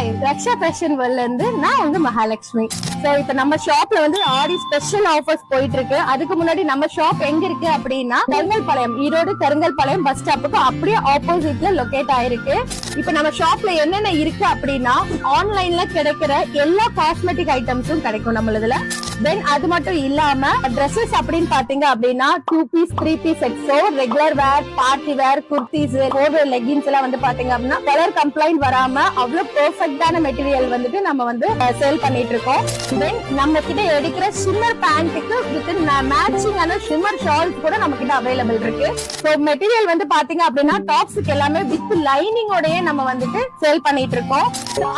Hi, ரக்ஷா fashion வேர்ல்ட்ல இருந்து நான் உங்க மகாலட்சுமி. சோ இப்ப நம்ம ஷாப்ல வந்து ஆடி ஸ்பெஷல் ஆஃபர்ஸ் போயிட்டு இருக்கு. அதுக்கு முன்னாடி நம்ம ஷாப் எங்க இருக்கு அப்படின்னா கருங்கல்பாளையம், ஈரோடு கருங்கல்பாளையம் பஸ் ஸ்டாப்புக்கு அப்படியே ஆப்போசிட்ல லொகேட் ஆயிருக்கு. இப்ப நம்ம ஷாப்ல என்னென்ன இருக்கு அப்படின்னா ஆன்லைன்ல கிடைக்கிற எல்லா காஸ்மெட்டிக் ஐட்டம்ஸும் கிடைக்கும் நம்மளதுல. தென் அது மட்டும் இல்லாம ட்ரெஸ்ஸஸ் அப்படின்னு பாத்தீங்க அப்படின்னா 2 பீஸ் 3 பீஸ் செட்ஸோ, regular wear, party wear, kurtis, over leggings எல்லாம் வந்து பாத்தீங்க அப்படின்னா கலர் கம்ப்ளைண்ட் வராம அவ்வளவு பெர்ஃபெக்ட்டான மெட்டீரியல் வந்துட்டு நம்ம வந்து சேல் பண்ணிட்டு இருக்கோம். தென் நம்ம கிட்ட எடுக்கிற ஷிம்மர் பேண்ட்டுக்கு வித் மேட்சிங்கான ஷிம்மர் ஷால்ஸ் கூட நம்ம கிட்ட அவைலபிள் இருக்கு. சோ மெட்டீரியல் வந்து பாத்தீங்க அப்படின்னா டாப்ஸ்க்கு எல்லாமே வித் லைனிங்கோடயே நம்ம வந்துட்டு சேல் பண்ணிட்டு இருக்கோம்.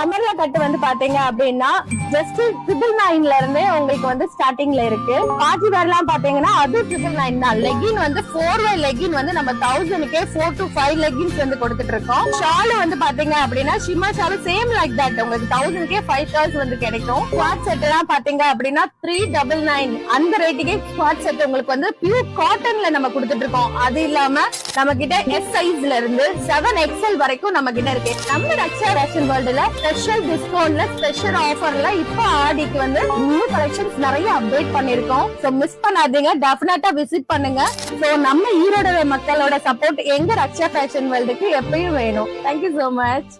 அமர்லா கட்டு வந்து பாத்தீங்க அப்படின்னா ஜஸ்ட் 999ல இருந்தே உங்களுக்கு வந்து ஸ்டார்டிங்ல இருக்கு. பார்ட்டி வேர் எல்லாம் பாத்தீங்கன்னா அது 999 தான். லெகின் வந்து 4 லெகின் வந்து நம்ம 1000க்கே 4 to 5 லெகின்ஸ் வந்து கொடுத்துட்டு இருக்கோம். ஷால் வந்து பாத்தீங்க அப்படின்னா shimmer shawl same like that உங்களுக்கு 1000க்கே 5 கலர்ஸ் வந்து கிடைக்கும். ஸ்குவாட் செட் எல்லாம் பாத்தீங்க அப்படின்னா 399 அந்த ரேட்டுக்கே ஸ்குவாட் செட் உங்களுக்கு வந்து பியூர் காட்டன்ல நம்ம கொடுத்துட்டு இருக்கோம். அது இல்லாம நம்ம கிட்ட எஸ் சைஸ்ல இருந்து 7XL வரைக்கும் நம்ம கிட்ட இருக்கு. நம்ம ரக்ஷா ஃபேஷன் வேர்ல்ட்ல ஸ்பெஷல் டிஸ்கவுண்ட்ல ஸ்பெஷல் ஆஃபர்ல இப்ப ஆடிக்கு வந்து நியூ கலெக்ஷன்ஸ் நிறைய அப்டேட் பண்ணிருக்கோம். சோ மிஸ் பண்ணாதீங்க, டெஃபினட்டா விசிட் பண்ணுங்க. சோ நம்ம ஈரோடு மக்களோட சப்போர்ட் எங்க ரக்ஷா ஃபேஷன் வேர்ல்டுக்கு எப்பயும் வேணும். Thank you so much.